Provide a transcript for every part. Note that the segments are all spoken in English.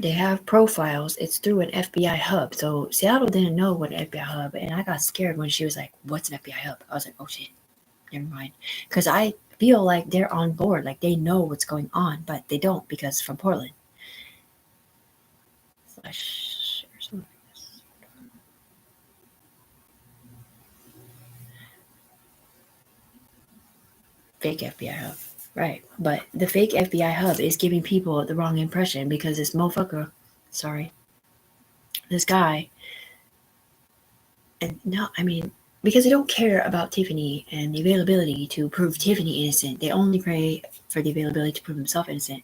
They have profiles. It's through an FBI hub. So Seattle didn't know what an FBI hub, and I got scared when she was like, "What's an FBI hub?" I was like, "Oh shit, never mind," because I feel like they're on board, like they know what's going on, but they don't because from Portland. Fake FBI hub. Right. But the fake FBI hub is giving people the wrong impression because this motherfucker, sorry, this guy, and no, I mean, because they don't care about Tiffany and the availability to prove Tiffany innocent. They only pray for the availability to prove himself innocent.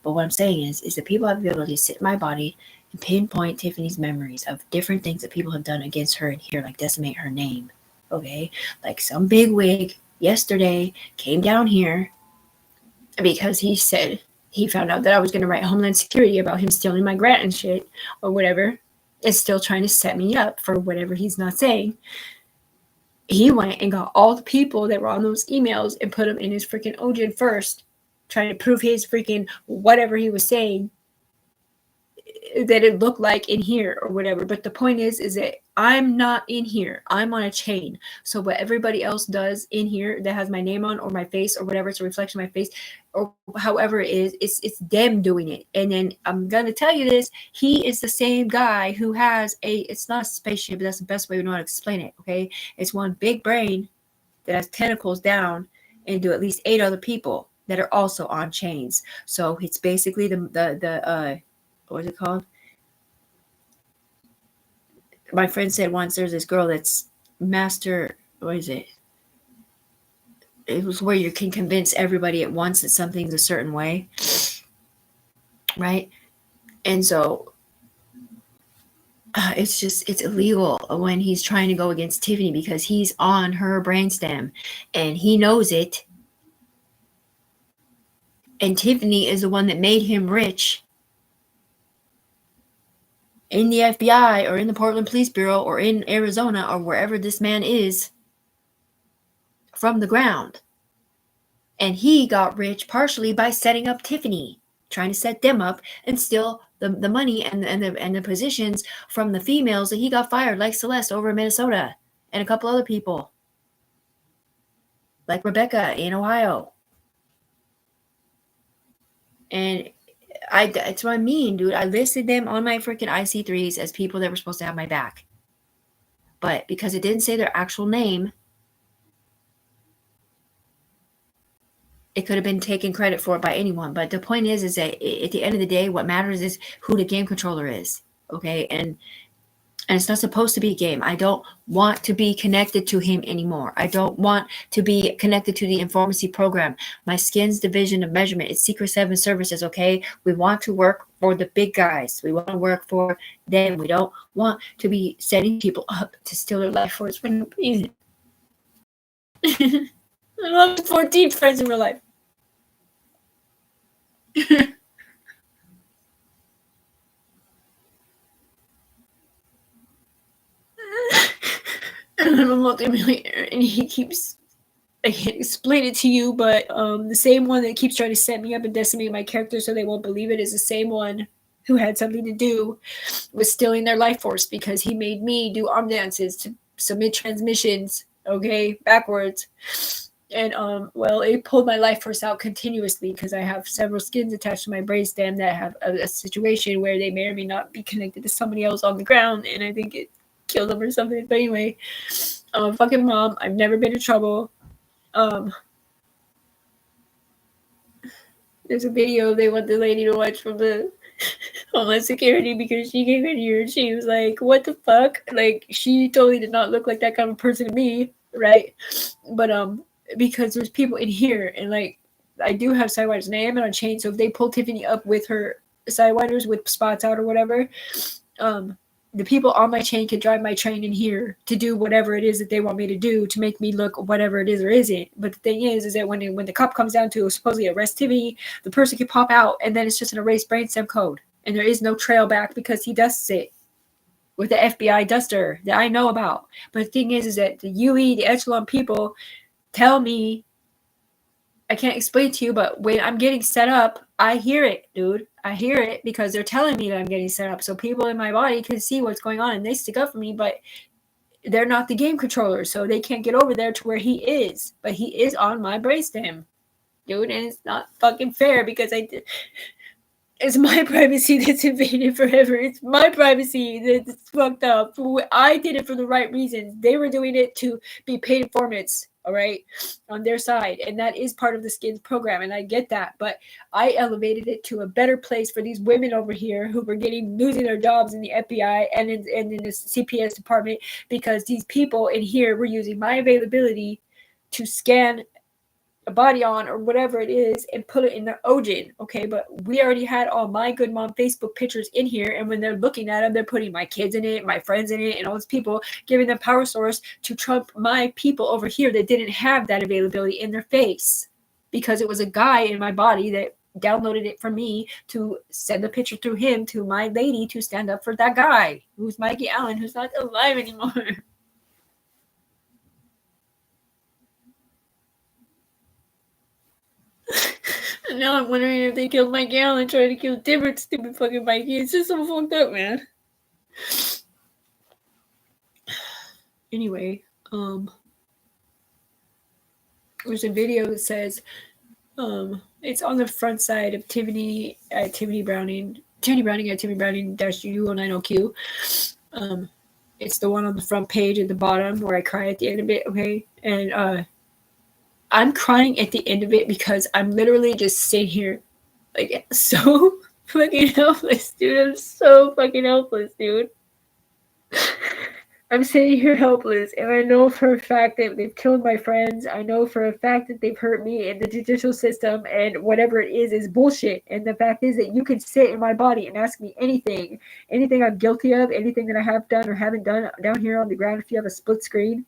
But what I'm saying is the people have the ability to sit in my body and pinpoint Tiffany's memories of different things that people have done against her in here, like decimate her name. Okay? Like some big wig yesterday came down here because he said he found out that I was going to write Homeland Security about him stealing my grant and shit or whatever. Is still trying to set me up for whatever he's not saying. He went and got all the people that were on those emails and put them in his freaking Ojin first, trying to prove his freaking whatever he was saying that it looked like in here or whatever. But the point is that I'm not in here. I'm on a chain. So what everybody else does in here that has my name on or my face or whatever, it's a reflection of my face or however it is, it's them doing it. And then I'm gonna tell you this, he is the same guy who has it's not a spaceship, but that's the best way we know how to explain it. Okay. It's one big brain that has tentacles down into at least 8 other people that are also on chains. So it's basically the what is it called? My friend said once there's this girl that's master, what is it? It was where you can convince everybody at once that something's a certain way. Right? And so it's illegal when he's trying to go against Tiffany because he's on her brainstem and he knows it. And Tiffany is the one that made him rich in the FBI or in the Portland Police Bureau or in Arizona or wherever this man is from the ground. And he got rich partially by setting up Tiffany, trying to set them up and steal the money and the positions from the females that he got fired, like Celeste over in Minnesota and a couple other people, like Rebecca in Ohio. And that's what I mean, dude. I listed them on my freaking IC3s as people that were supposed to have my back. But because it didn't say their actual name, it could have been taken credit for it by anyone. But the point is that at the end of the day, what matters is who the game controller is. Okay. And it's not supposed to be a game. I don't want to be connected to him anymore. I don't want to be connected to the Informancy program. My skin's division of measurement. It's Secret 7 services, okay? We want to work for the big guys. We want to work for them. We don't want to be setting people up to steal their life force for no reason. I love 14 friends in real life. I'm a multimillionaire, and he keeps, I can't explain it to you, but the same one that keeps trying to set me up and decimate my character so they won't believe it is the same one who had something to do with stealing their life force because he made me do arm dances to submit transmissions, okay, backwards. And well, it pulled my life force out continuously because I have several skins attached to my brainstem that have a situation where they may or may not be connected to somebody else on the ground, and I think it killed them or something. But anyway, I'm a fucking mom. I've never been in trouble. There's a video they want the lady to watch from the Homeland Security because she came in here and she was like, what the fuck? Like, she totally did not look like that kind of person to me, right? But because there's people in here and like I do have sidewinders and I am on chain, so if they pull Tiffany up with her sidewinders with spots out or whatever, the people on my chain can drive my train in here to do whatever it is that they want me to do to make me look whatever it is or isn't. But the thing is that when the cop comes down to supposedly arrest Tiffany, the person can pop out and then it's just an erased brainstem code. And there is no trail back because he dusts it with the FBI duster that I know about. But the thing is that the UE, the echelon people tell me I can't explain to you, but when I'm getting set up, I hear it, dude. I hear it because they're telling me that I'm getting set up. So people in my body can see what's going on and they stick up for me, but they're not the game controller, so they can't get over there to where he is. But he is on my brainstem, dude, and it's not fucking fair because it's my privacy that's invaded forever. It's my privacy that's fucked up. I did it for the right reasons. They were doing it to be paid informants, all right, on their side. And that is part of the skins program, and I get that. But I elevated it to a better place for these women over here who were losing their jobs in the FBI and in the CPS department because these people in here were using my availability to scan a body on or whatever it is and put it in their OGen. Okay, but we already had all my good mom Facebook pictures in here, and when they're looking at them, they're putting my kids in it, my friends in it, and all these people, giving them power source to trump my people over here that didn't have that availability in their face because it was a guy in my body that downloaded it for me to send the picture through him to my lady to stand up for that guy who's Mikey Allen, who's not alive anymore. And now I'm wondering if they killed Mike Allen trying to kill different stupid fucking Mikey. It's just so fucked up, man. Anyway, there's a video that says, it's on the front side of Tiffany Browning at Tiffany Browning -U090Q. It's the one on the front page at the bottom where I cry at the end of it, okay? And I'm crying at the end of it because I'm literally just sitting here like so fucking helpless, dude. I'm so fucking helpless, dude. I'm sitting here helpless, and I know for a fact that they've killed my friends. I know for a fact that they've hurt me in the judicial system, and whatever it is bullshit. And the fact is that you can sit in my body and ask me anything I'm guilty of, anything that I have done or haven't done down here on the ground. If you have a split screen,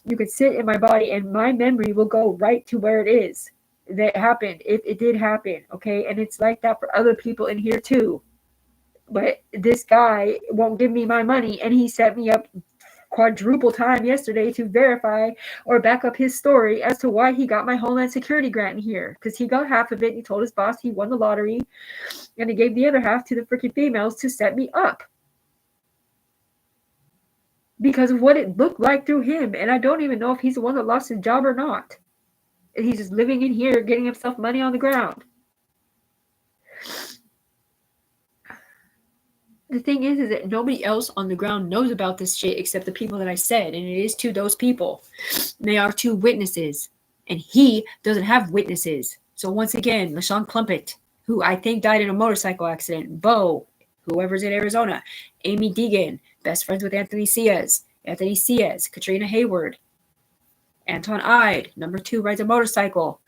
you can sit in my body, and my memory will go right to where it is that happened, if it did happen, okay? And it's like that for other people in here too. But this guy won't give me my money, and he set me up quadruple time yesterday to verify or back up his story as to why he got my Homeland Security grant in here. Because he got half of it, and he told his boss he won the lottery, and he gave the other half to the freaking females to set me up. Because of what it looked like through him. And I don't even know if he's the one that lost his job or not. And he's just living in here, getting himself money on the ground. The thing is that nobody else on the ground knows about this shit except the people that I said. And it is to those people. They are two witnesses. And he doesn't have witnesses. So once again, LaShawn Plumpett, who I think died in a motorcycle accident. Bo, whoever's in Arizona. Amy Deegan, best friends with Anthony Ciaz, Katrina Hayward, Anton Ide, number 2, rides a motorcycle.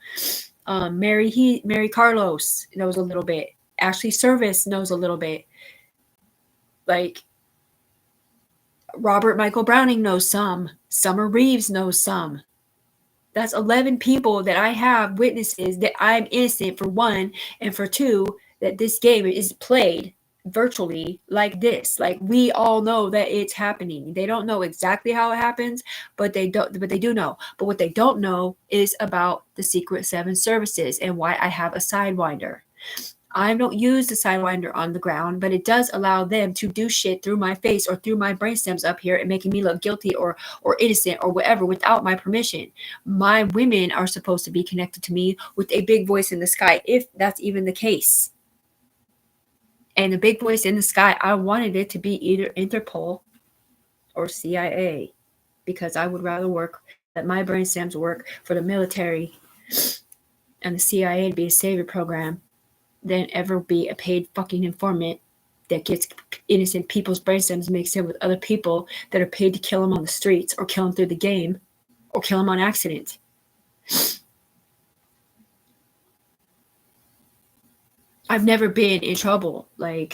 Mary Carlos knows a little bit. Ashley Service knows a little bit. Like, Robert Michael Browning knows some. Summer Reeves knows some. That's 11 people that I have witnesses that I'm innocent, for one, and for two, that this game is played virtually like this. Like, we all know that it's happening. They don't know exactly how it happens, but they do know. But what they don't know is about the Secret 7 services and why I have a Sidewinder. I don't use the Sidewinder on the ground, but it does allow them to do shit through my face or through my brainstems up here and making me look guilty or innocent or whatever without my permission. My women are supposed to be connected to me with a big voice in the sky, if that's even the case. And the big voice in the sky, I wanted it to be either Interpol or CIA, because I would rather let my brainstems work for the military and the CIA to be a savior program than ever be a paid fucking informant that gets innocent people's brainstems mixed in with other people that are paid to kill them on the streets or kill them through the game or kill them on accident. I've never been in trouble. They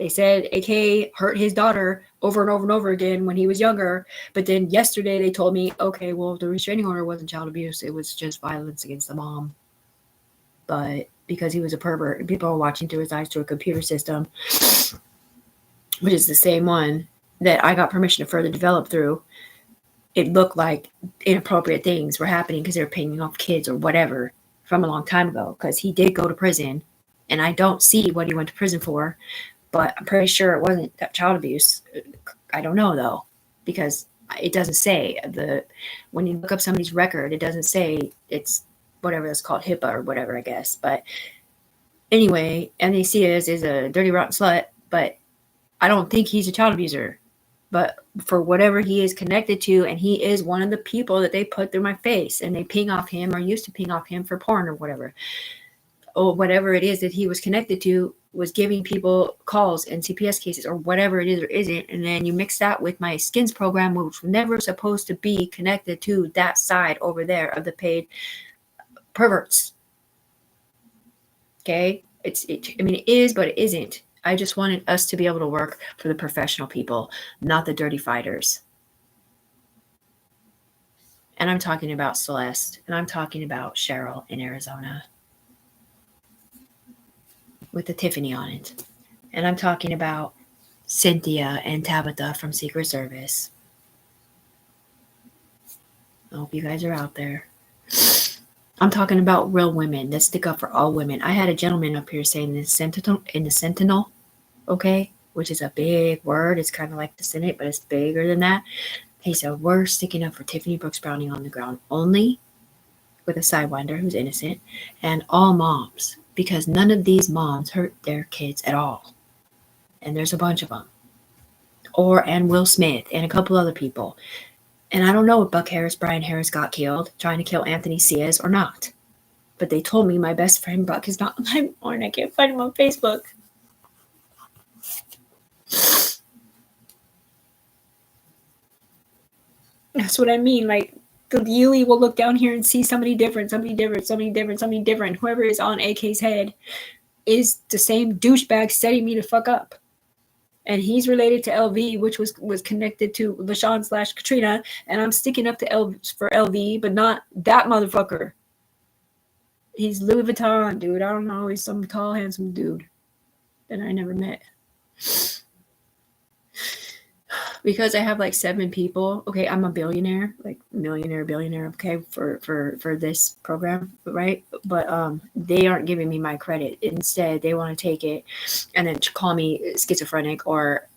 said AK hurt his daughter over and over and over again when he was younger. But then yesterday they told me, okay, well, the restraining order wasn't child abuse. It was just violence against the mom. But because he was a pervert and people were watching through his eyes through a computer system, which is the same one that I got permission to further develop through, it looked like inappropriate things were happening because they were paying off kids or whatever from a long time ago, because he did go to prison, and I don't see what he went to prison for, but I'm pretty sure it wasn't child abuse. I don't know though, because it doesn't say when you look up somebody's record, it doesn't say it's whatever that's called, HIPAA or whatever, I guess. But anyway, NAC is a dirty rotten slut, but I don't think he's a child abuser. But for whatever he is connected to, and he is one of the people that they put through my face, and they ping off him or used to ping off him for porn or whatever. Or whatever it is that he was connected to was giving people calls and CPS cases or whatever it is or isn't. And then you mix that with my skins program, which was never supposed to be connected to that side over there of the paid perverts. Okay? I mean, it is, but it isn't. I just wanted us to be able to work for the professional people, not the dirty fighters. And I'm talking about Celeste, and I'm talking about Cheryl in Arizona with the Tiffany on it. And I'm talking about Cynthia and Tabitha from Secret Service. I hope you guys are out there. I'm talking about real women that stick up for all women. I had a gentleman up here saying in the Sentinel, okay, which is a big word. It's kind of like the Senate, but it's bigger than that. He said, we're sticking up for Tiffany Brooks Browning on the ground only, with a sidewinder who's innocent, and all moms, because none of these moms hurt their kids at all. And there's a bunch of them. And Will Smith and a couple other people. And I don't know if Brian Harris got killed trying to kill Anthony Ciaz or not. But they told me my best friend Buck is not alive anymore, and I can't find him on Facebook. That's what I mean. Like, the Yui will look down here and see somebody different. Whoever is on AK's head is the same douchebag setting me to fuck up. And he's related to LV, which was connected to LaShawn / Katrina. And I'm sticking up to for LV, but not that motherfucker. He's Louis Vuitton, dude. I don't know. He's some tall, handsome dude that I never met. Because I have like 7 people. Okay, I'm a billionaire, like billionaire. Okay, for this program, right? But they aren't giving me my credit. Instead, they want to take it and then call me schizophrenic or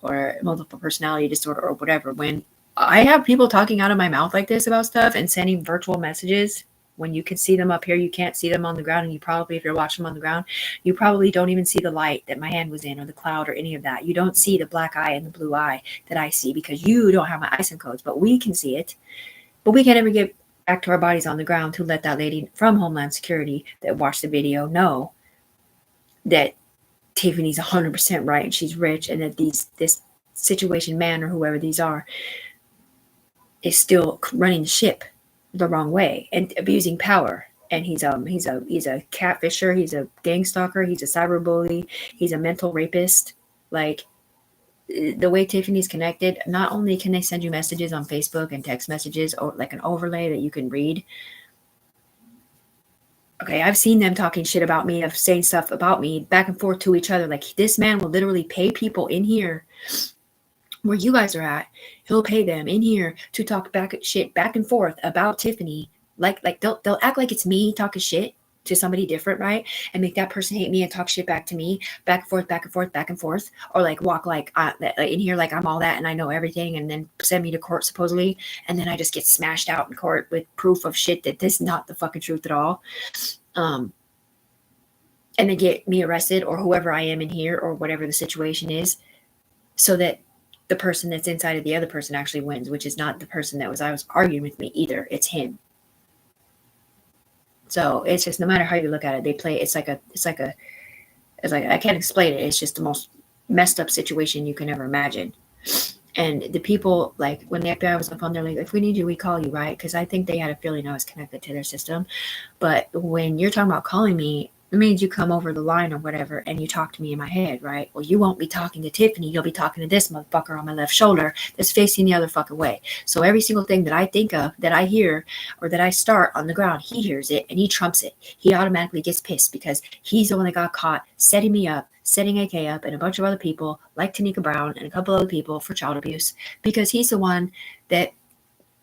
multiple personality disorder or whatever. When I have people talking out of my mouth like this about stuff and sending virtual messages, when you can see them up here, you can't see them on the ground. And you probably, if you're watching them on the ground, you probably don't even see the light that my hand was in or the cloud or any of that. You don't see the black eye and the blue eye that I see because you don't have my ISIN codes, but we can see it. But we can't ever get back to our bodies on the ground to let that lady from Homeland Security that watched the video know that Tiffany's 100% right and she's rich, and that this situation man or whoever these are is still running the ship the wrong way and abusing power. And he's a catfisher, he's a gang stalker, he's a cyberbully, he's a mental rapist. Like, the way Tiffany's connected, not only can they send you messages on Facebook and text messages or like an overlay that you can read. Okay, I've seen them talking shit about me, of saying stuff about me back and forth to each other. Like, this man will literally pay people in here where you guys are at. He'll pay them in here to talk back and forth about Tiffany. Like they'll act like it's me talking shit to somebody different, right? And make that person hate me and talk shit back to me, back and forth, or like walk like in here like I'm all that and I know everything, and then send me to court supposedly, and then I just get smashed out in court with proof of shit that this is not the fucking truth at all. And they get me arrested or whoever I am in here or whatever the situation is, so that the person that's inside of the other person actually wins, which is not the person that I was arguing with me either. It's him. So it's just, no matter how you look at it, they play. It's like I can't explain it. It's just the most messed up situation you can ever imagine. And the people, like, when the FBI was up on there, like, if we need you, we call you, right? Because I think they had a feeling I was connected to their system. But when you're talking about calling me, it means you come over the line or whatever and you talk to me in my head, right? Well, you won't be talking to Tiffany. You'll be talking to this motherfucker on my left shoulder that's facing the other fucking way. So every single thing that I think of, that I hear, or that I start on the ground, he hears it and he trumps it. He automatically gets pissed because he's the one that got caught setting me up, setting AK up, and a bunch of other people like Tanika Brown and a couple other people for child abuse, because he's the one that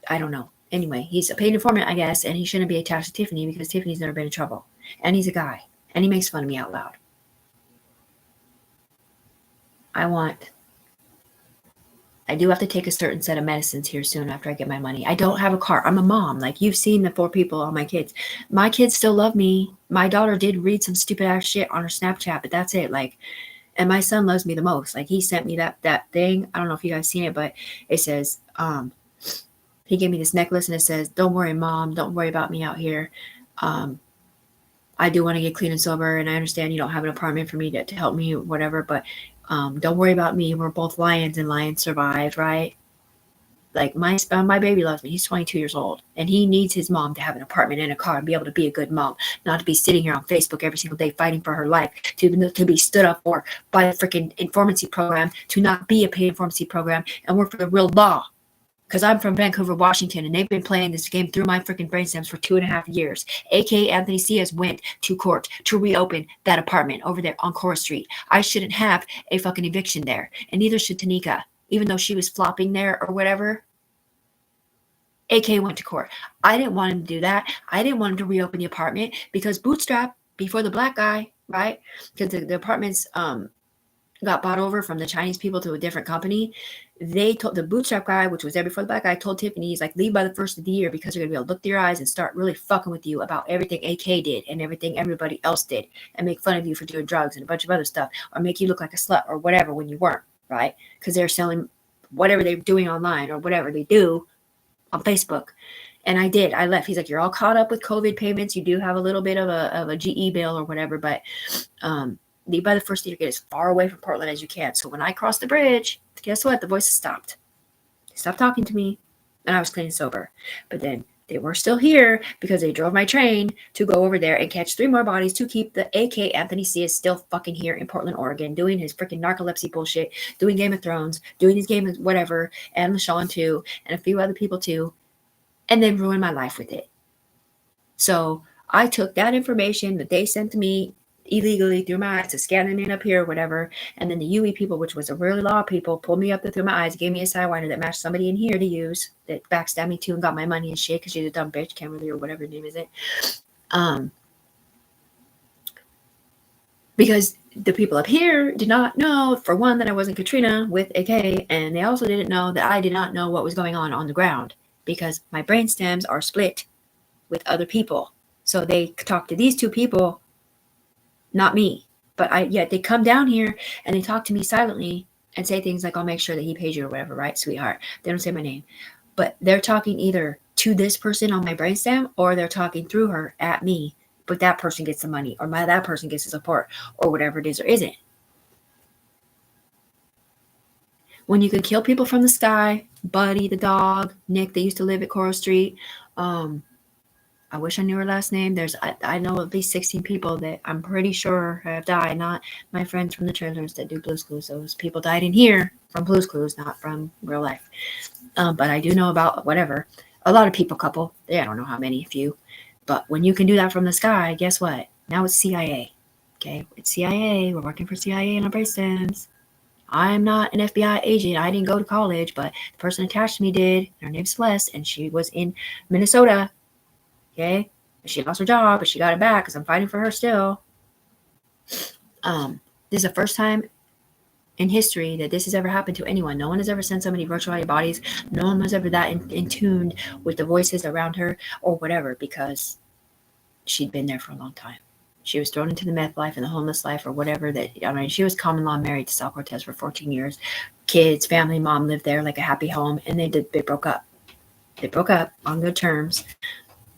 I don't know. Anyway, he's a paid informant, I guess, and he shouldn't be attached to Tiffany because Tiffany's never been in trouble. And he's a guy. And he makes fun of me out loud. I do have to take a certain set of medicines here soon after I get my money. I don't have a car. I'm a mom. Like, you've seen the 4 people, all my kids. My kids still love me. My daughter did read some stupid ass shit on her Snapchat, but that's it. Like, and my son loves me the most. Like, he sent me that thing. I don't know if you guys seen it, but it says, he gave me this necklace and it says, "Don't worry, Mom. Don't worry about me out here. I do want to get clean and sober, and I understand you don't have an apartment for me to help me or whatever, but don't worry about me. We're both lions, and lions survive, right?" Like, my baby loves me. He's 22 years old, and he needs his mom to have an apartment and a car and be able to be a good mom, not to be sitting here on Facebook every single day fighting for her life, to be stood up for by a freaking informancy program, to not be a paid informancy program and work for the real law. Because I'm from Vancouver, Washington, and they've been playing this game through my freaking brainstems for 2.5 years. A.K.A. Anthony Ciaz went to court to reopen that apartment over there on Cora Street. I shouldn't have a fucking eviction there, and neither should Tanika, even though she was flopping there or whatever. A.K. went to court. I didn't want him to do that. I didn't want him to reopen the apartment because Bootstrap, before the black guy, right? Because the apartments got bought over from the Chinese people to a different company. They told the Bootstrap guy, which was there before the black guy, told Tiffany, he's like, leave by the first of the year because they're going to be able to look through your eyes and start really fucking with you about everything AK did and everything everybody else did and make fun of you for doing drugs and a bunch of other stuff or make you look like a slut or whatever when you weren't, right? Because they're selling whatever they're doing online or whatever they do on Facebook. And I did. I left. He's like, you're all caught up with COVID payments. You do have a little bit of a GE bill or whatever, but leave by the first year, get as far away from Portland as you can. So when I crossed the bridge, guess what? The voices stopped. They stopped talking to me, and I was clean and sober. But then they were still here because they drove my train to go over there and catch 3 more bodies to keep the AK Anthony Ciaz still fucking here in Portland, Oregon, doing his freaking narcolepsy bullshit, doing Game of Thrones, doing his game of whatever, and LaShawn too, and a few other people too, and then ruin my life with it. So I took that information that they sent to me illegally through my eyes to scan them in up here or whatever, and then the UE people, which was a really law people, pulled me up through my eyes, gave me a sidewinder that matched somebody in here to use that backstabbed me too and got my money and shit because she's a dumb bitch, Kimberly or whatever her name is it. Because the people up here did not know, for one, that I wasn't Katrina with AK, and they also didn't know that I did not know what was going on the ground because my brain stems are split with other people. So they talk to these 2 people, not me. But yet they come down here and they talk to me silently and say things like, I'll make sure that he pays you or whatever, right, sweetheart? They don't say my name. But they're talking either to this person on my brainstem or they're talking through her at me. But that person gets the money or that person gets the support or whatever it is or isn't. When you can kill people from the sky, Buddy the dog, Nick that used to live at Coral Street, I wish I knew her last name. I know at least 16 people that I'm pretty sure have died, not my friends from the trailers that do Blue's Clues. Those people died in here from Blue's Clues, not from real life. But I do know about whatever. A lot of people, couple. I don't know how many, a few. But when you can do that from the sky, guess what? Now it's CIA. Okay, it's CIA. We're working for CIA in our bracelet. I'm not an FBI agent. I didn't go to college, but the person attached to me did. Her name's Celeste, and she was in Minnesota. Okay, she lost her job, but she got it back because I'm fighting for her still. This is the first time in history that this has ever happened to anyone. No one has ever sent somebody virtual bodies. No one was ever that in tuned with the voices around her or whatever because she'd been there for a long time. She was thrown into the meth life and the homeless life or whatever. She was common law married to Sal Cortez for 14 years. Kids, family, mom lived there like a happy home, and they broke up. They broke up on good terms.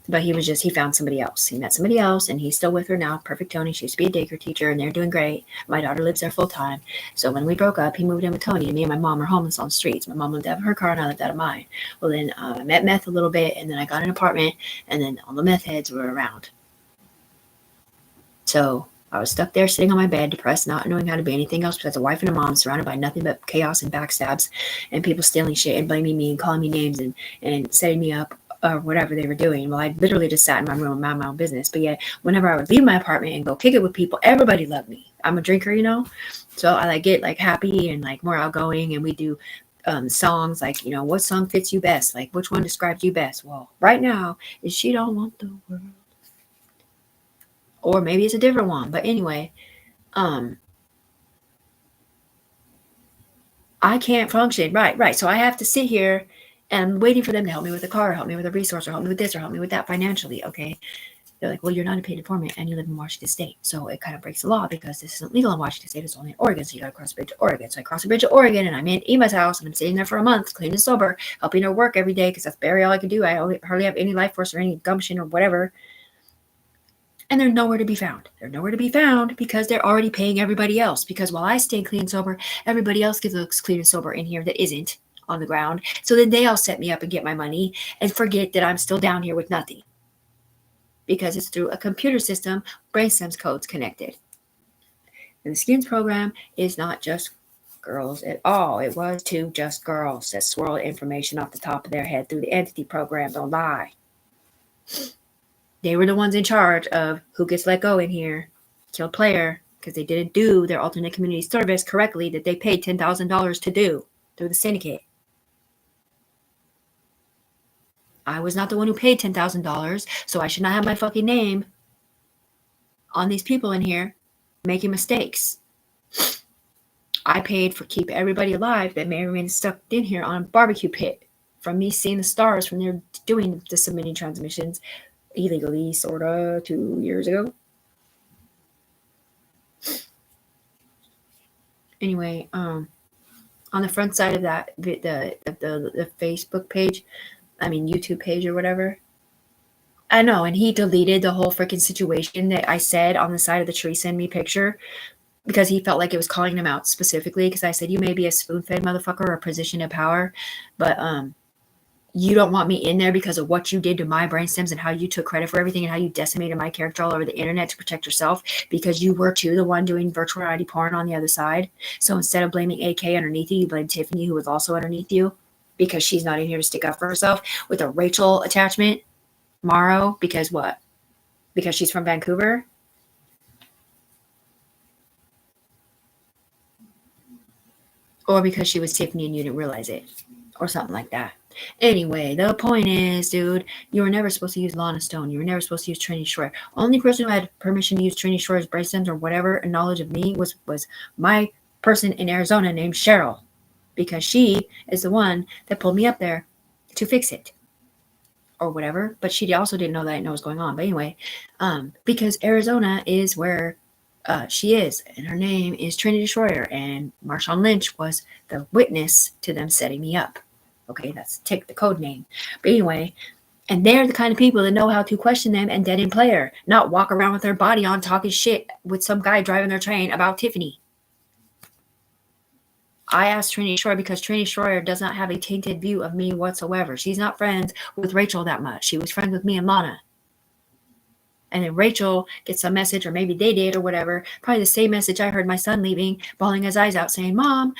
But he found somebody else. He met somebody else, and he's still with her now. Perfect Tony. She used to be a daycare teacher, and they're doing great. My daughter lives there full time. So when we broke up, he moved in with Tony, and me and my mom are homeless on the streets. My mom lived out of her car, and I lived out of mine. Well, then I met meth a little bit, and then I got an apartment, and then all the meth heads were around. So I was stuck there sitting on my bed, depressed, not knowing how to be anything else besides a wife and a mom, surrounded by nothing but chaos and backstabs and people stealing shit and blaming me and calling me names and setting me up. Or whatever they were doing. Well, I literally just sat in my room and mind my own business. But yet, whenever I would leave my apartment and go kick it with people, everybody loved me. I'm a drinker, So I get happy and more outgoing. And we do songs like, what song fits you best? Like, which one describes you best? Well, right now is She Don't Want the World. Or maybe it's a different one. But anyway, I can't function. Right. So I have to sit here and I'm waiting for them to help me with a car, help me with a resource, or help me with this, or help me with that financially. Okay. They're like, well, you're not a paid informant and you live in Washington State. So it kind of breaks the law because this isn't legal in Washington State. It's only in Oregon. So you got to cross the bridge to Oregon. So I cross the bridge to Oregon and I'm in Emma's house and I'm sitting there for a month, clean and sober, helping her work every day because that's barely all I can do. I hardly have any life force or any gumption or whatever. And they're nowhere to be found. They're nowhere to be found because they're already paying everybody else. Because while I stay clean and sober, everybody else looks clean and sober in here that isn't on the ground. So then they all set me up and get my money and forget that I'm still down here with nothing. Because it's through a computer system, BrainStem's code's connected. And the Skins program is not just girls at all. It was to just girls that swirled information off the top of their head through the entity program. Don't lie. They were the ones in charge of who gets let go in here, killed player, because they didn't do their alternate community service correctly that they paid $10,000 to do through the syndicate. I was not the one who paid $10,000, so I should not have my fucking name on these people in here making mistakes. I paid for keep everybody alive that may remain stuck in here on a barbecue pit from me seeing the stars from there doing the submitting transmissions illegally, sorta, 2 years ago. Anyway, on the front side of that, the Facebook page, YouTube page or whatever. I know, and he deleted the whole freaking situation that I said on the side of the tree send me picture because he felt like it was calling him out specifically because I said, you may be a spoon-fed motherfucker or a position of power, but you don't want me in there because of what you did to my brain stems and how you took credit for everything and how you decimated my character all over the internet to protect yourself because you were too the one doing virtual reality porn on the other side. So instead of blaming AK underneath you, you blame Tiffany, who was also underneath you because she's not in here to stick up for herself with a Rachel attachment. Morrow, because what? Because she's from Vancouver? Or because she was Tiffany and you didn't realize it? Or something like that. Anyway, the point is, dude, you were never supposed to use Lana Stone. You were never supposed to use Trini Shore. Only person who had permission to use Trini Shore's bracelets or whatever and knowledge of me was my person in Arizona named Cheryl. Because she is the one that pulled me up there to fix it. Or whatever. But she also didn't know that I didn't know what was going on. But anyway, because Arizona is where she is. And her name is Trinity Schroeder. And Marshawn Lynch was the witness to them setting me up. Okay, that's take the code name. But anyway, and they're the kind of people that know how to question them and dead in player, not walk around with their body on talking shit with some guy driving their train about Tiffany. I asked Trini Schroeder because Trini Schroeder does not have a tainted view of me whatsoever. She's not friends with Rachel that much. She was friends with me and Lana. And then Rachel gets a message, or maybe they did or whatever, probably the same message I heard my son leaving, bawling his eyes out saying, Mom,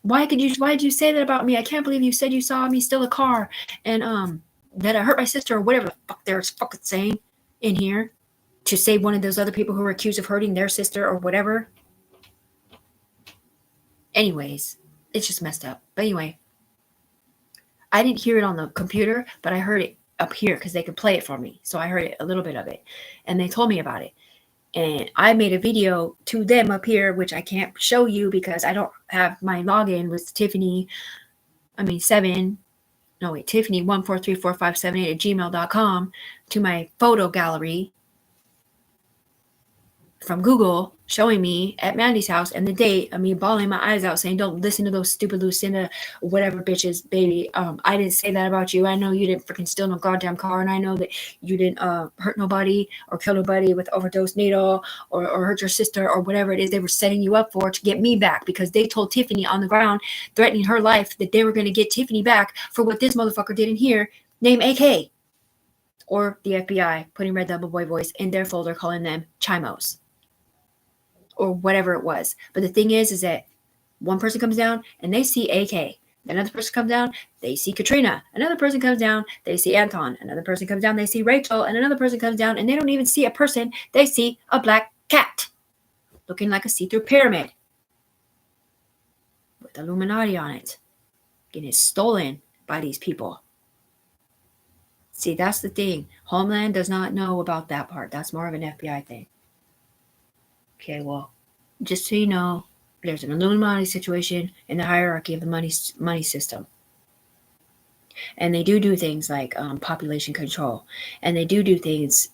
why did you say that about me? I can't believe you said you saw me steal a car and that I hurt my sister or whatever the fuck they're fucking saying in here to save one of those other people who were accused of hurting their sister or whatever. Anyways, it's just messed up. But anyway, I didn't hear it on the computer, but I heard it up here because they could play it for me. So I heard it, a little bit of it. And they told me about it. And I made a video to them up here, which I can't show you because I don't have my login with Tiffany. Tiffany 1434578 at gmail.com to my photo gallery from Google showing me at Mandy's house and the date of me bawling my eyes out saying, don't listen to those stupid Lucinda, whatever bitches, baby. I didn't say that about you. I know you didn't freaking steal no goddamn car. And I know that you didn't hurt nobody or kill nobody with overdose needle or hurt your sister or whatever it is they were setting you up for to get me back because they told Tiffany on the ground, threatening her life, that they were going to get Tiffany back for what this motherfucker did in here, named AK. Or the FBI putting Red Double Boy voice in their folder calling them Chimos. Or whatever it was. But the thing is that one person comes down and they see AK. Another person comes down, they see Katrina. Another person comes down, they see Anton. Another person comes down, they see Rachel. And another person comes down and they don't even see a person. They see a black cat looking like a see-through pyramid with Illuminati on it. getting stolen by these people. See, that's the thing. Homeland does not know about that part. That's more of an FBI thing. Okay, well, just so you know, there's an Illuminati situation in the hierarchy of the money system. And they do things like population control. And they do things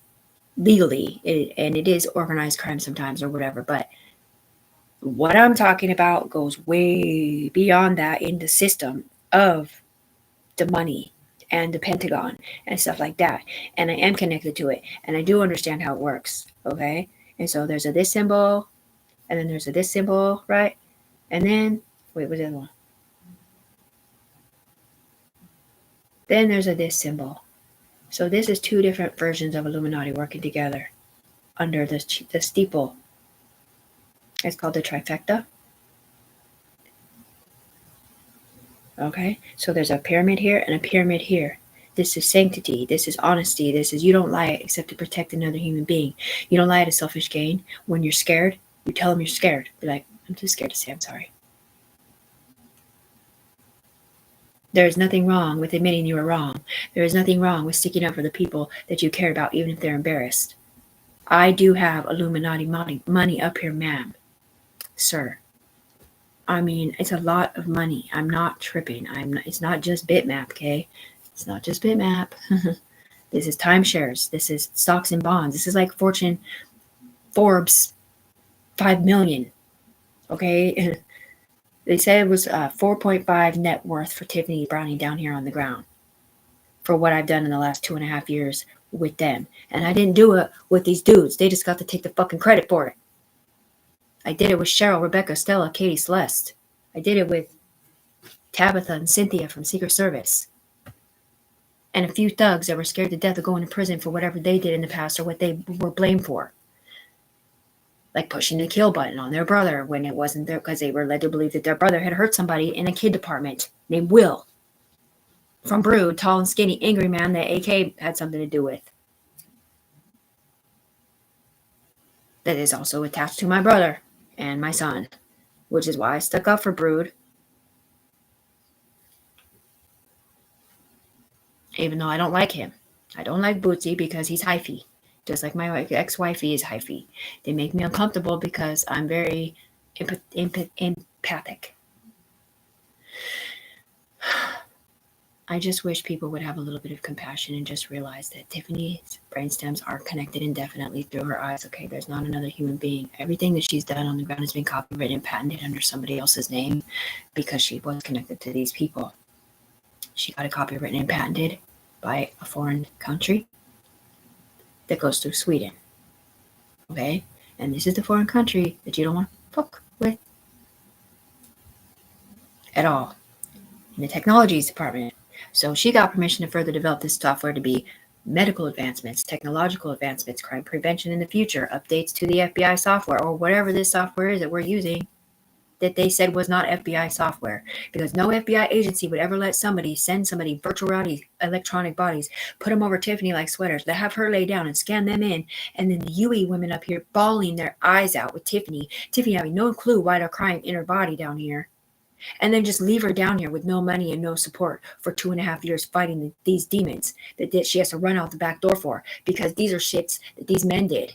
legally. And it is organized crime sometimes or whatever. But what I'm talking about goes way beyond that in the system of the money and the Pentagon and stuff like that. And I am connected to it. And I do understand how it works. Okay? And so there's a this symbol. And then there's a this symbol, right? And then, wait, what's the other one? Then there's a this symbol. So this is two different versions of Illuminati working together under the steeple. It's called the trifecta. Okay, so there's a pyramid here and a pyramid here. This is sanctity. This is honesty. This is you don't lie except to protect another human being. You don't lie to selfish gain. When you're scared, you tell them you're scared. Be like, I'm too scared to say I'm sorry. There is nothing wrong with admitting you were wrong. There is nothing wrong with sticking up for the people that you care about, even if they're embarrassed. I do have Illuminati money up here, ma'am. Sir. I mean, it's a lot of money. I'm not tripping. It's not just Bitmap, okay? It's not just Bitmap. This is timeshares. This is stocks and bonds. This is like Forbes 5 million. Okay? They said it was 4.5 net worth for Tiffany Browning down here on the ground for what I've done in the last 2.5 years with them. And I didn't do it with these dudes. They just got to take the fucking credit for it. I did it with Cheryl, Rebecca, Stella, Katie, Celeste. I did it with Tabitha and Cynthia from Secret Service. And a few thugs that were scared to death of going to prison for whatever they did in the past or what they were blamed for. Like pushing the kill button on their brother when it wasn't there because they were led to believe that their brother had hurt somebody in a kid department named Will. From Brood, tall and skinny, angry man that AK had something to do with. That is also attached to my brother and my son, which is why I stuck up for Brood. Even though I don't like him. I don't like Bootsy because he's hyphy. Just like my ex-wifey is hyphy. They make me uncomfortable because I'm very empathic. I just wish people would have a little bit of compassion and just realize that Tiffany's brainstems are connected indefinitely through her eyes. Okay, there's not another human being. Everything that she's done on the ground has been copyrighted and patented under somebody else's name because she was connected to these people. She got it copywritten and patented by a foreign country that goes through Sweden. Okay? And this is the foreign country that you don't want to fuck with at all in the technologies department. So she got permission to further develop this software to be medical advancements, technological advancements, crime prevention in the future, updates to the FBI software or whatever this software is that we're using that they said was not FBI software, because no FBI agency would ever let somebody send somebody virtual reality electronic bodies, put them over Tiffany like sweaters, to have her lay down and scan them in, and then the UE women up here bawling their eyes out with Tiffany having no clue why they're crying in her body down here, and then just leave her down here with no money and no support for 2.5 years fighting these demons that she has to run out the back door for, because these are shits that these men did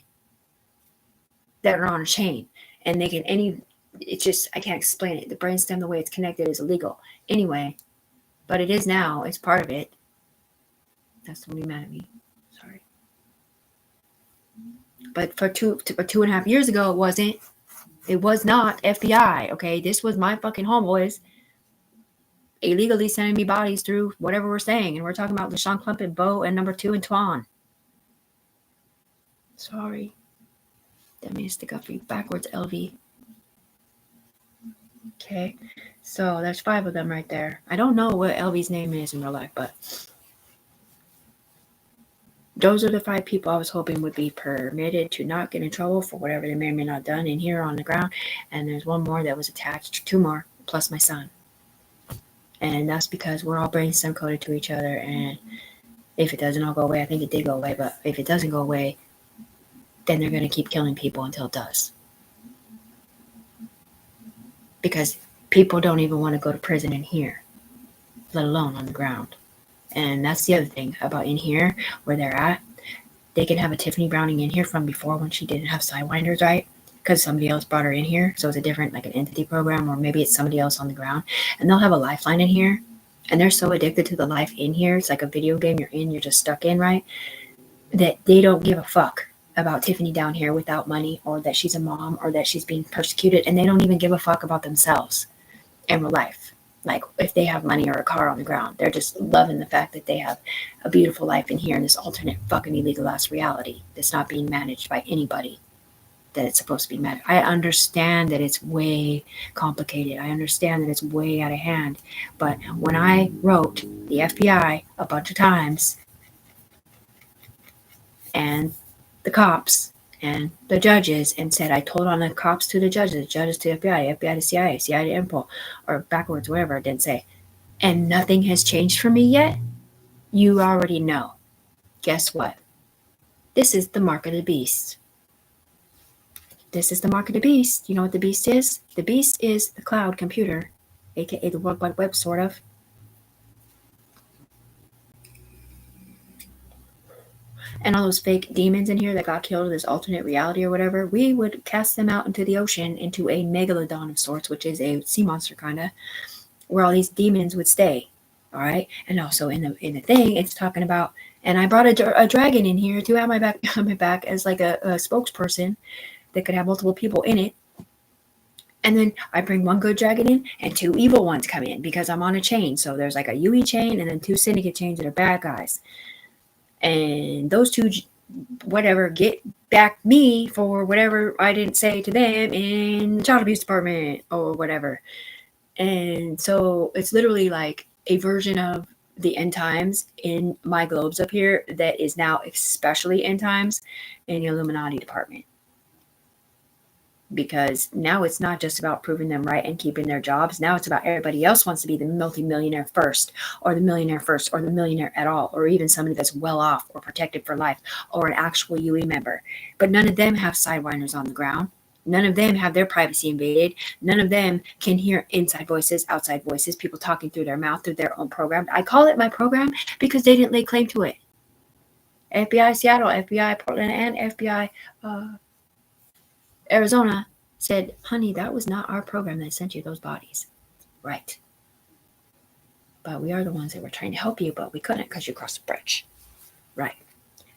that are on a chain, and they can it's just, I can't explain it. The brainstem, the way it's connected, is illegal. Anyway, but it is now. It's part of it. That's when you mad at me. Sorry. But for 2.5 years ago, it wasn't. It was not FBI, okay? This was my fucking homeboys illegally sending me bodies through whatever we're saying. And we're talking about LaShawn Clump and Bo and number 2 and Twan. Sorry. That means stick up for you backwards, LV. Okay, so there's 5 of them right there. I don't know what LV's name is in real life, but those are the 5 people I was hoping would be permitted to not get in trouble for whatever they may or may not done in here on the ground. And there's 1 more that was attached, 2 more, plus my son. And that's because we're all brainstem coded to each other. And if it doesn't all go away, I think it did go away, but if it doesn't go away, then they're going to keep killing people until it does. Because people don't even want to go to prison in here. let alone on the ground. And that's the other thing about in here where they're at. They can have a Tiffany Browning in here from before when she didn't have sidewinders, right? Because somebody else brought her in here. So it's a different, like an entity program, or maybe it's somebody else on the ground. And they'll have a lifeline in here. And they're so addicted to the life in here. It's like a video game you're in, you're just stuck in, right? That they don't give a fuck about Tiffany down here without money, or that she's a mom, or that she's being persecuted. And they don't even give a fuck about themselves in real life. Like if they have money or a car on the ground, they're just loving the fact that they have a beautiful life in here in this alternate fucking illegal ass reality that's not being managed by anybody that it's supposed to be managed. I understand that it's way complicated. I understand that it's way out of hand. But when I wrote the FBI a bunch of times, and the cops and the judges, and said, I told on the cops to the judges to the FBI, FBI to CIA, CIA to Interpol, or backwards, whatever, I didn't say. And nothing has changed for me yet. You already know. Guess what? This is the mark of the beast. This is the mark of the beast. You know what the beast is? The beast is the cloud computer, aka the World Wide Web, sort of. And all those fake demons in here that got killed in this alternate reality or whatever, we would cast them out into the ocean, into a megalodon of sorts, which is a sea monster kind of, where all these demons would stay. All right. And also in the thing, it's talking about, and I brought a dragon in here to have my back as like a spokesperson that could have multiple people in it. And then I bring one good dragon in and two evil ones come in because I'm on a chain. So there's like a UE chain and then two syndicate chains that are bad guys. And those two, whatever, get back me for whatever I didn't say to them in the child abuse department or whatever. And so it's literally like a version of the end times in my globes up here that is now especially end times in the Illuminati department. Because now it's not just about proving them right and keeping their jobs. Now it's about everybody else wants to be the multi-millionaire first, or the millionaire first, or the millionaire at all, or even somebody that's well off or protected for life, or an actual UE member. But none of them have sidewinders on the ground. None of them have their privacy invaded. None of them can hear inside voices, outside voices, people talking through their mouth, through their own program. I call it my program because they didn't lay claim to it. FBI Seattle, FBI Portland, and FBI Arizona said, honey, that was not our program that sent you those bodies. Right. But we are the ones that were trying to help you, but we couldn't because you crossed the bridge. Right.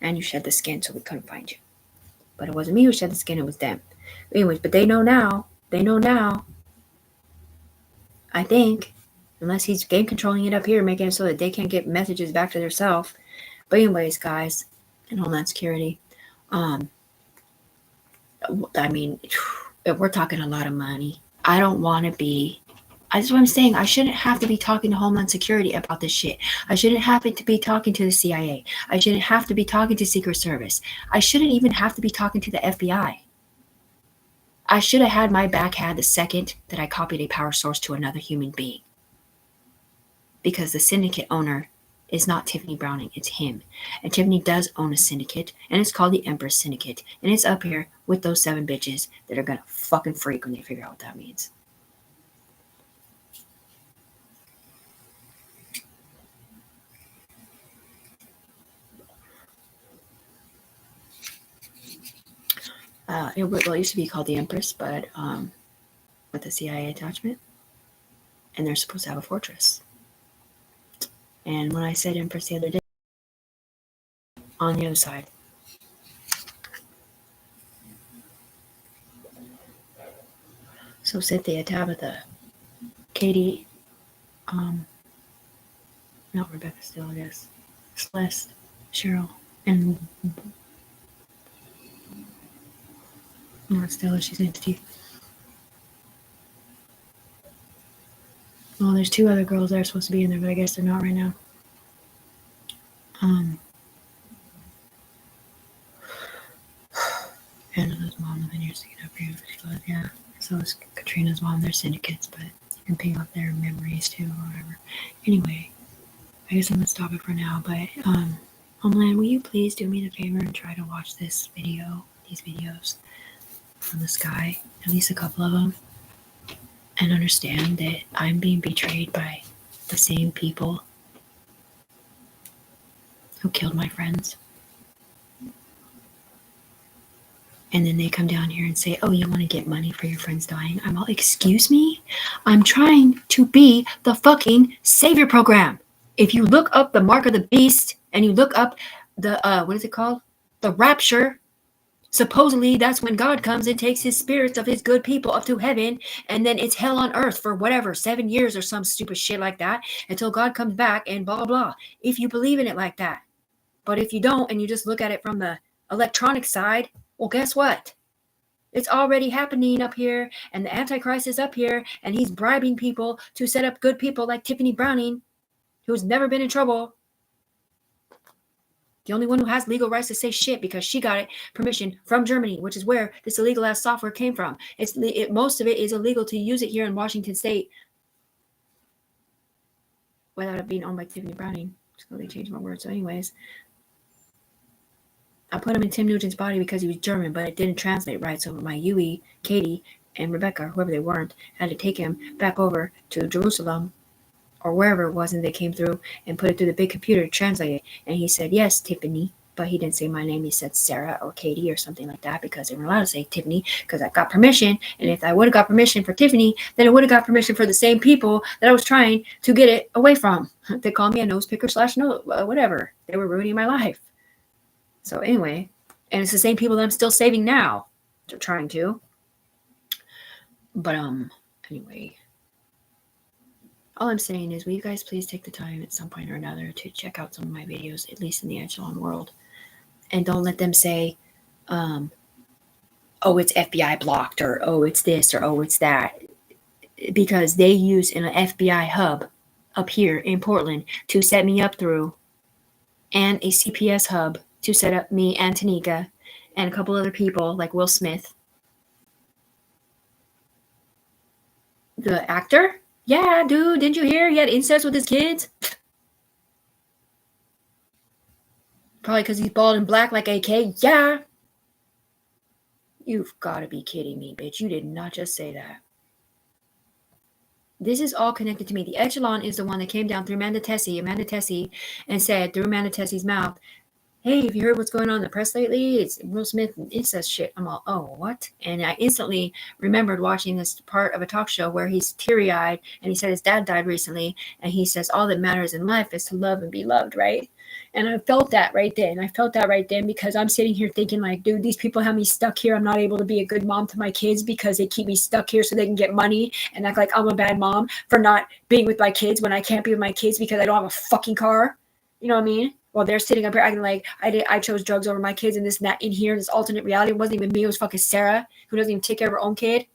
And you shed the skin, so we couldn't find you. But it wasn't me who shed the skin, it was them. Anyways, but they know now. I think, unless he's game controlling it up here, making it so that they can't get messages back to themselves. But anyways, guys, in Homeland Security, I mean, we're talking a lot of money. I don't want to be. That's what I'm saying. I shouldn't have to be talking to Homeland Security about this shit. I shouldn't have to be talking to the CIA. I shouldn't have to be talking to Secret Service. I shouldn't even have to be talking to the FBI. I should have had my back had the second that I copied a power source to another human being. Because the syndicate owner is not Tiffany Browning, it's him. And Tiffany does own a syndicate, and it's called the Empress Syndicate. And it's up here with those 7 bitches that are gonna fucking freak when they figure out what that means. It used to be called the Empress, but with a CIA attachment. And they're supposed to have a fortress. And when I said Empress the other day, on the other side. So Cynthia, Tabitha, Katie, not Rebecca still, I guess, Celeste, Cheryl, and not Stella, she's entity. Well, there's 2 other girls that are supposed to be in there, but I guess they're not right now. Angela's mom, the vineyard's taken up here, she was, yeah. So is Katrina's mom, they're syndicates, but you can ping up their memories too, or whatever. Anyway, I guess I'm gonna stop it for now, but Homeland, will you please do me the favor and try to watch these videos from the sky, at least a couple of them, and understand that I'm being betrayed by the same people who killed my friends. And then they come down here and say, oh, you want to get money for your friends dying? I'm all, excuse me? I'm trying to be the fucking savior program. If you look up the mark of the beast and you look up the, what is it called? The rapture, supposedly that's when God comes and takes his spirits of his good people up to heaven, and then it's hell on earth for whatever, 7 years or some stupid shit like that, until God comes back and blah, blah, blah. If you believe in it like that. But if you don't and you just look at it from the electronic side, well, guess what? It's already happening up here, and the Antichrist is up here, and he's bribing people to set up good people like Tiffany Browning, who's never been in trouble. The only one who has legal rights to say shit because she got it permission from Germany, which is where this illegal ass software came from. Most of it is illegal to use it here in Washington State without it being owned by Tiffany Browning. So they changed my words. So anyways, I put him in Tim Nugent's body because he was German, but it didn't translate right. So my Yui, Katie, and Rebecca, whoever they weren't, had to take him back over to Jerusalem or wherever it was, and they came through and put it through the big computer to translate it. And he said, yes, Tiffany, but he didn't say my name. He said Sarah or Katie or something like that because they weren't allowed to say Tiffany because I got permission. And if I would have got permission for Tiffany, then I would have got permission for the same people that I was trying to get it away from. They called me a nose picker / no, whatever. They were ruining my life. So anyway, and it's the same people that I'm still saving now. They're trying to. But anyway, all I'm saying is, will you guys please take the time at some point or another to check out some of my videos, at least in the Echelon world, and don't let them say, oh, it's FBI blocked, or oh, it's this, or oh, it's that, because they use an FBI hub up here in Portland to set me up through, and a CPS hub to set up me and Tanika and a couple other people like Will Smith. The actor? Yeah, dude, didn't you hear? He had incest with his kids? Probably because he's bald and black like AK. Yeah. You've got to be kidding me, bitch. You did not just say that. This is all connected to me. The Echelon is the one that came down through Amanda Tessie, and said through Amanda Tessie's mouth, hey, have you heard what's going on in the press lately? It's Will Smith and incest shit. I'm all, oh, what? And I instantly remembered watching this part of a talk show where he's teary-eyed, and he said his dad died recently, and he says all that matters in life is to love and be loved, right? And I felt that right then. Because I'm sitting here thinking like, dude, these people have me stuck here. I'm not able to be a good mom to my kids because they keep me stuck here so they can get money and act like I'm a bad mom for not being with my kids when I can't be with my kids because I don't have a fucking car. You know what I mean? Well, they're sitting up here acting like I chose drugs over my kids and this and that in here, this alternate reality. It wasn't even me. It was fucking Sarah, who doesn't even take care of her own kid.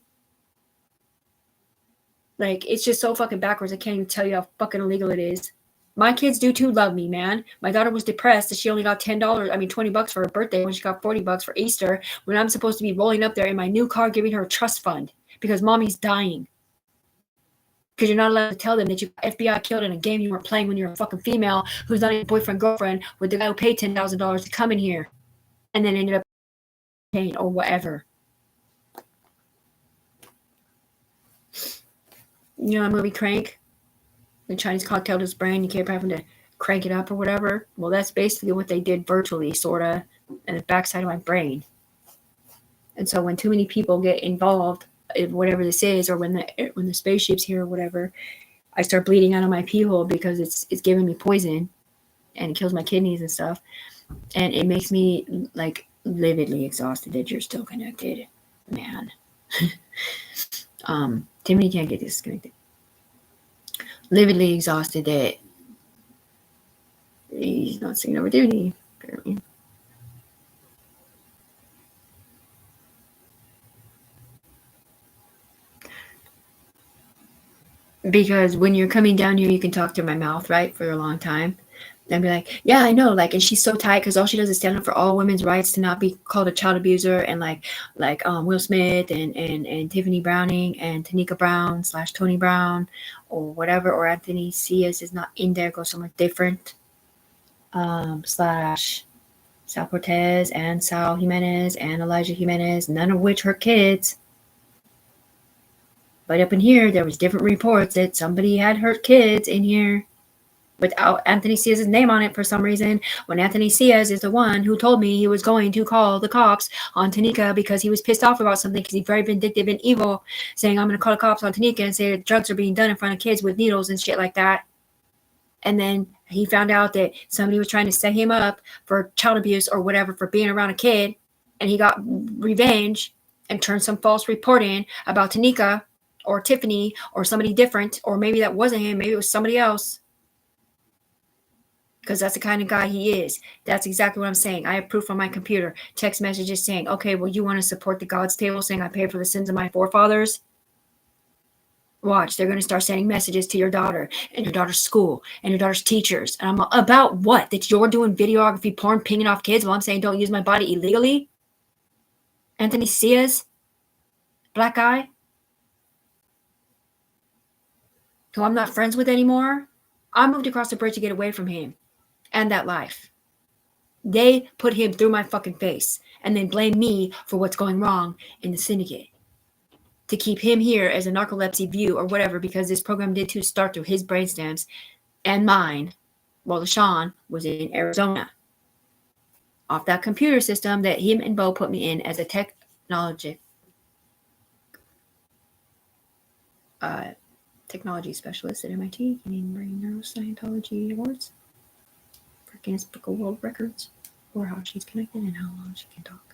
Like, it's just so fucking backwards. I can't even tell you how fucking illegal it is. My kids do too love me, man. My daughter was depressed that she only got $20 for her birthday when she got $40 for Easter, when I'm supposed to be rolling up there in my new car giving her a trust fund because mommy's dying. Because you're not allowed to tell them that you got FBI killed in a game you were playing when you're a fucking female who's not even boyfriend, girlfriend with the guy who paid $10,000 to come in here and then ended up paying or whatever. You know that movie Crank? The Chinese cocktail his brain, you keep having to crank it up or whatever. Well, that's basically what they did virtually, sort of, in the backside of my brain. And so when too many people get involved in whatever this is, or when the spaceship's here or whatever, I start bleeding out of my pee hole because it's giving me poison and it kills my kidneys and stuff. And it makes me like lividly exhausted that you're still connected, man. Timothy can't get disconnected. Lividly exhausted that he's not singing over duty, apparently. Because when you're coming down here, you can talk through my mouth, right, for a long time. And be like, yeah, I know, like, and she's so tight because all she does is stand up for all women's rights to not be called a child abuser, and like Will Smith and Tiffany Browning and Tanika Brown / Tony Brown or whatever, or Anthony Cias is not in there, go somewhere different. / Sal Cortez and Sal Jimenez and Elijah Jimenez, none of which are kids. But up in here, there was different reports that somebody had hurt kids in here without Anthony Ciaz's name on it for some reason, when Anthony Ciaz is the one who told me he was going to call the cops on Tanika because he was pissed off about something, because he's very vindictive and evil, saying, I'm going to call the cops on Tanika and say that drugs are being done in front of kids with needles and shit like that. And then he found out that somebody was trying to set him up for child abuse or whatever for being around a kid, and he got revenge and turned some false report in about Tanika or Tiffany or somebody different, or maybe that wasn't him, maybe it was somebody else. Because that's the kind of guy he is. That's exactly what I'm saying. I have proof on my computer. Text messages saying, okay, well, you want to support the God's table, saying I paid for the sins of my forefathers? Watch, they're going to start sending messages to your daughter and your daughter's school and your daughter's teachers. And I'm about what? That you're doing videography, porn, pinging off kids while I'm saying don't use my body illegally? Anthony Ciaz? Black guy? Who I'm not friends with anymore? I moved across the bridge to get away from him and that life. They put him through my fucking face and then blame me for what's going wrong in the syndicate to keep him here as a narcolepsy view or whatever, because this program did too start through his brainstems and mine while LaShawn was in Arizona off that computer system that him and Bo put me in as a technology specialist at MIT, getting brain neuroscientology awards for Guinness Book of World Records for how she's connected and how long she can talk.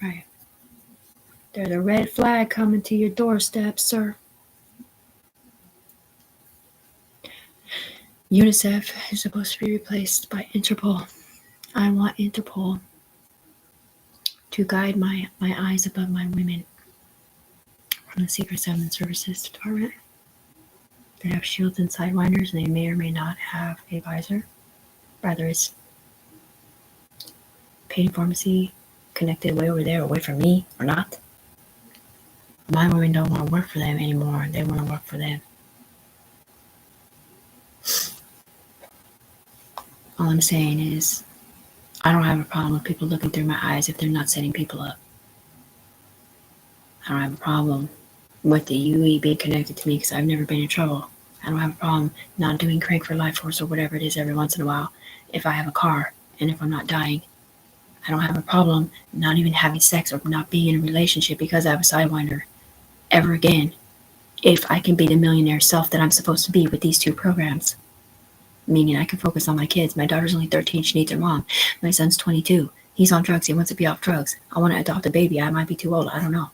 Right. There's a red flag coming to your doorstep, sir. UNICEF is supposed to be replaced by Interpol. I want Interpol to guide my eyes above my women from the Secret 7 Services Department. They have shields and sidewinders, and they may or may not have a visor. Rather, it's paid pharmacy connected way over there, away from me, or not. My women don't want to work for them anymore. They want to work for them. All I'm saying is, I don't have a problem with people looking through my eyes if they're not setting people up. I don't have a problem with the UE being connected to me because I've never been in trouble. I don't have a problem not doing crank for Life Force or whatever it is every once in a while if I have a car and if I'm not dying. I don't have a problem not even having sex or not being in a relationship because I have a sidewinder ever again if I can be the millionaire self that I'm supposed to be with these two programs. Meaning I can focus on my kids. My daughter's only 13. She needs her mom. My son's 22. He's on drugs. He wants to be off drugs. I want to adopt a baby. I might be too old. I don't know.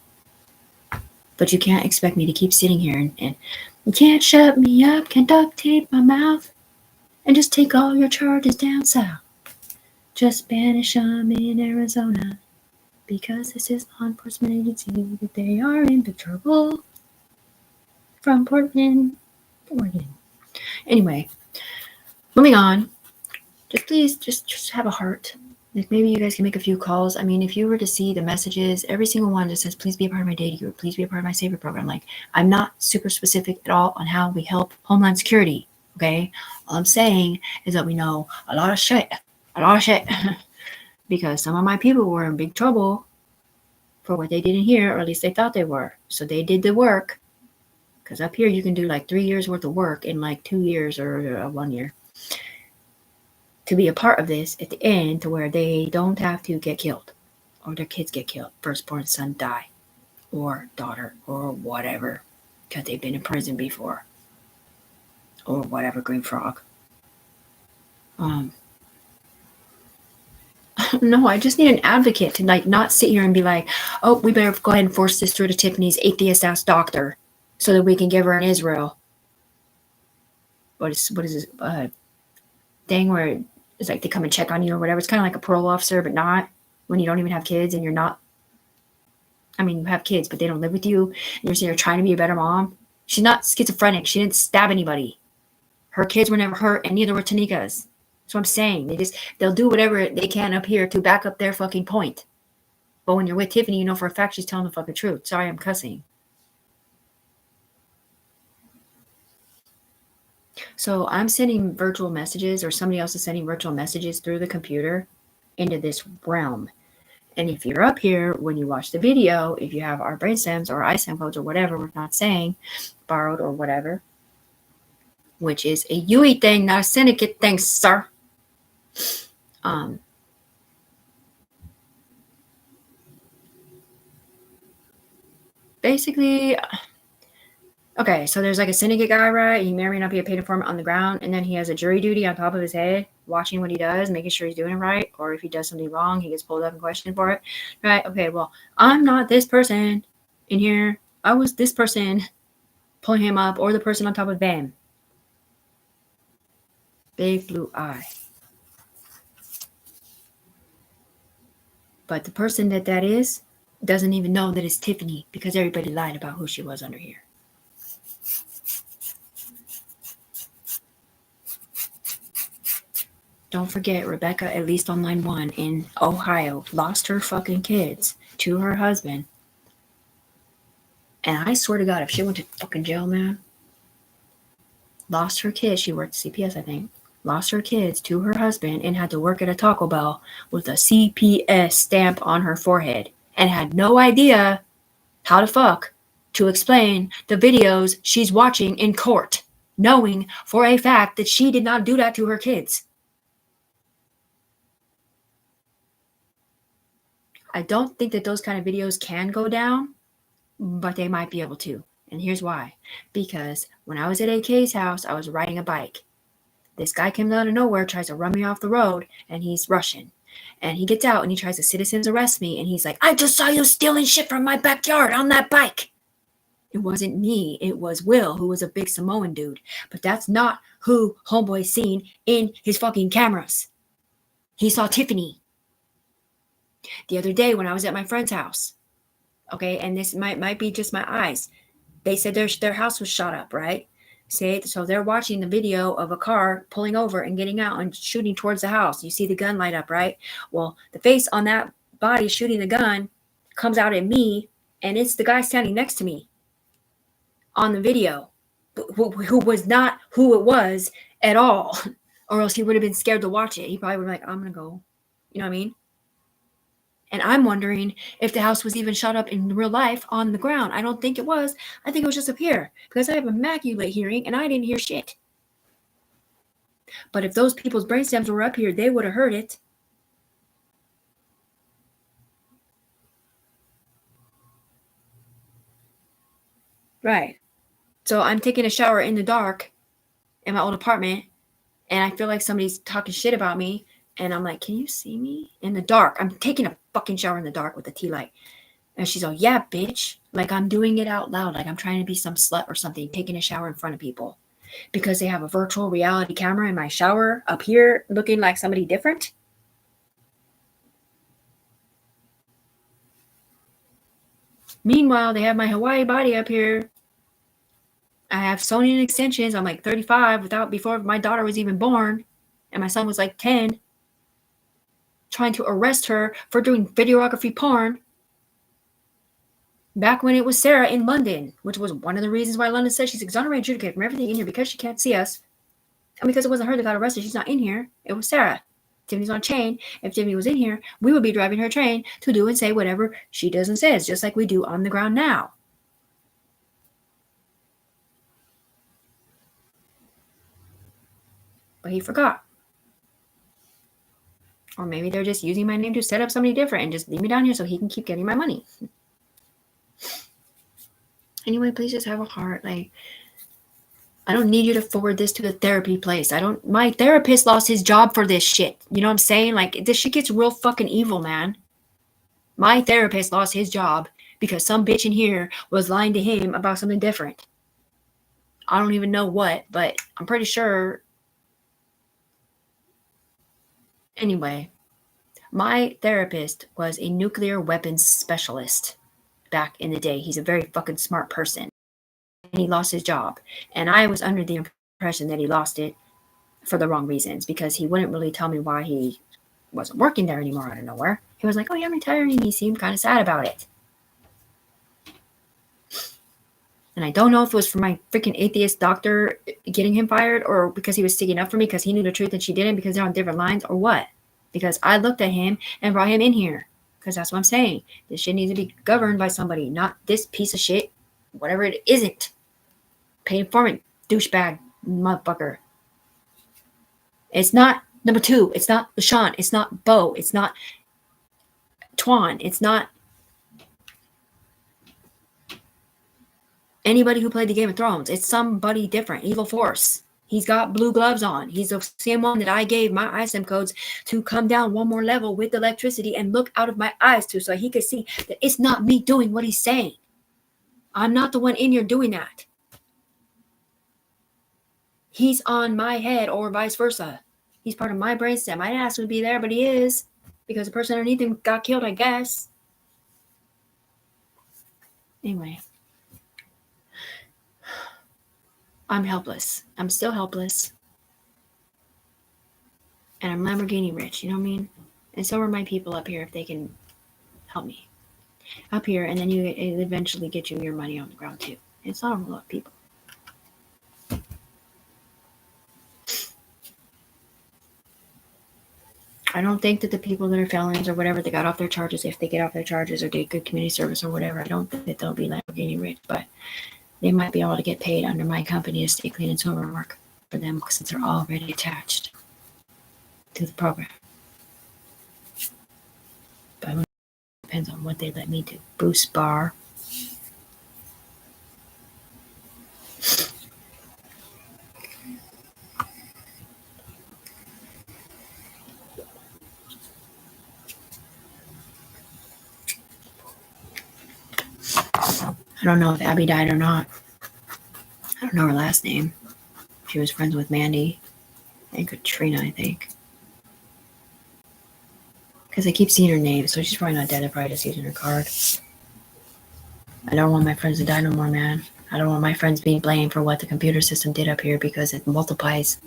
But you can't expect me to keep sitting here and you can't shut me up, can't duct tape my mouth, and just take all your charges down south. Just banish them in Arizona because this is law enforcement agency that they are in big trouble from Portland, Oregon. Anyway, moving on. Just please, just have a heart. Like maybe you guys can make a few calls. I mean, if you were to see the messages, every single one just says, please be a part of my dating group. Please be a part of my saver program. Like, I'm not super specific at all on how we help Homeland Security, okay? All I'm saying is that we know a lot of shit. Because some of my people were in big trouble for what they did in here, or at least they thought they were. So they did the work. Because up here, you can do like 3 years worth of work in like 2 years or 1 year. To be a part of this at the end to where they don't have to get killed or their kids get killed, firstborn son die or daughter or whatever because they've been in prison before or whatever, green frog. No, I just need an advocate to like not sit here and be like, oh, we better go ahead and force this through to Tiffany's atheist ass doctor so that we can give her an Israel. What is this thing where it's like they come and check on you or whatever? It's kind of like a parole officer, but not. when you don't even have kids and you're not, I mean, you have kids, but they don't live with you, and you're sitting there trying to be a better mom. She's not schizophrenic. She didn't stab anybody. Her kids were never hurt, and neither were Tanika's. That's what I'm saying. They'll do whatever they can up here to back up their fucking point. But when you're with Tiffany, you know for a fact she's telling the fucking truth. Sorry, I'm cussing. So I'm sending virtual messages, or somebody else is sending virtual messages through the computer into this realm. And if you're up here when you watch the video, if you have our brainstems or ISAM codes or whatever, we're not saying borrowed or whatever, which is a UE thing, not a syndicate thing, sir. Basically, okay, so there's like a syndicate guy, right? He may or may not be a paid informant on the ground, and then he has a jury duty on top of his head, watching what he does, making sure he's doing it right, or if he does something wrong, he gets pulled up and questioned for it, right? Okay, well, I'm not this person in here. I was this person pulling him up, or the person on top of them. Big blue eye. But the person that is doesn't even know that it's Tiffany, because everybody lied about who she was under here. Don't forget, Rebecca, at least on line 1 in Ohio, lost her fucking kids to her husband. And I swear to God, if she went to fucking jail, man, lost her kids, she worked CPS, I think, lost her kids to her husband and had to work at a Taco Bell with a CPS stamp on her forehead and had no idea how to fuck to explain the videos she's watching in court, knowing for a fact that she did not do that to her kids. I don't think that those kind of videos can go down, but they might be able to. And here's why. Because when I was at AK's house, I was riding a bike. This guy comes out of nowhere, tries to run me off the road, and he's Russian. And he gets out and he tries to citizens arrest me, and he's like, I just saw you stealing shit from my backyard on that bike. It wasn't me. It was Will, who was a big Samoan dude. But that's not who homeboy's seen in his fucking cameras. He saw Tiffany. The other day when I was at my friend's house, okay, and this might be just my eyes, they said their house was shot up, right? So they're watching the video of a car pulling over and getting out and shooting towards the house. You see the gun light up, right? Well, the face on that body shooting the gun comes out at me, and it's the guy standing next to me on the video, who was not who it was at all, or else he would have been scared to watch it. He probably would have been like, I'm going to go. You know what I mean? And I'm wondering if the house was even shot up in real life on the ground. I don't think it was. I think it was just up here because I have immaculate hearing and I didn't hear shit. But if those people's brainstems were up here, they would have heard it. Right. So I'm taking a shower in the dark in my old apartment, and I feel like somebody's talking shit about me. And I'm like, can you see me? In the dark. I'm taking a fucking shower in the dark with a tea light. And she's like, yeah, bitch. Like I'm doing it out loud. Like I'm trying to be some slut or something, taking a shower in front of people. Because they have a virtual reality camera in my shower up here looking like somebody different. Meanwhile, they have my Hawaii body up here. I have Sony extensions. I'm like 35 before my daughter was even born. And my son was like 10. Trying to arrest her for doing videography porn back when it was Sarah in London, which was one of the reasons why London said she's exonerated adjudicated from everything in here because she can't see us. And because it wasn't her that got arrested, she's not in here. It was Sarah. Tiffany's on chain. If Tiffany was in here, we would be driving her train to do and say whatever she does and says, just like we do on the ground now. But he forgot. Or maybe they're just using my name to set up somebody different and just leave me down here so he can keep getting my money. Anyway, please just have a heart. Like, I don't need you to forward this to the therapy place. My therapist lost his job for this shit. You know what I'm saying? Like, this shit gets real fucking evil, man. My therapist lost his job because some bitch in here was lying to him about something different. I don't even know what, but I'm pretty sure. Anyway, My therapist was a nuclear weapons specialist back in the day. He's a very fucking smart person. And he lost his job. And I was under the impression that he lost it for the wrong reasons, because he wouldn't really tell me why he wasn't working there anymore out of nowhere. He was like, oh yeah, I'm retiring. He seemed kind of sad about it. And I don't know if it was for my freaking atheist doctor getting him fired, or because he was sticking up for me because he knew the truth and she didn't, because they're on different lines, or what. Because I looked at him and brought him in here. Because that's what I'm saying. This shit needs to be governed by somebody, not this piece of shit, whatever it isn't. Paid informant, douchebag, motherfucker. It's not number 2. It's not LaShawn. It's not Bo. It's not Twan. It's not anybody who played the Game of Thrones. It's somebody different. Evil Force. He's got blue gloves on. He's the same one that I gave my ISIM codes to come down one more level with electricity and look out of my eyes to, so he could see that it's not me doing what he's saying. I'm not the one in here doing that. He's on my head, or vice versa. He's part of my brainstem. I didn't ask him to be there, but he is. Because the person underneath him got killed, I guess. Anyway. I'm helpless. I'm still helpless. And I'm Lamborghini rich, you know what I mean? And so are my people up here, if they can help me. Up here, and then it eventually get you your money on the ground too. It's not a lot of people. I don't think that the people that are felons or whatever, they got off their charges, if they get off their charges or did good community service or whatever, I don't think that they'll be Lamborghini rich, but they might be able to get paid under my company to stay clean and silver work for them, since they're already attached to the program. But it depends on what they let me do. Bruce Barr. I don't know if Abby died or not. I don't know her last name. She was friends with Mandy and Katrina, I think. Because I keep seeing her name, so she's probably not dead. They're probably just using her card. I don't want my friends to die no more, man. I don't want my friends being blamed for what the computer system did up here, because it multiplies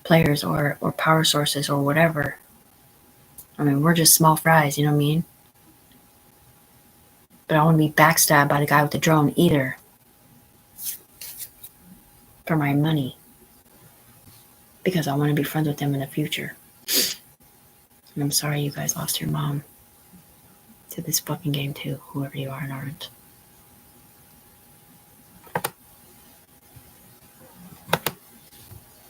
players or power sources or whatever. I mean, we're just small fries, you know what I mean? But I don't want to be backstabbed by the guy with the drone either. For my money. Because I want to be friends with them in the future. And I'm sorry you guys lost your mom to this fucking game too, whoever you are and aren't.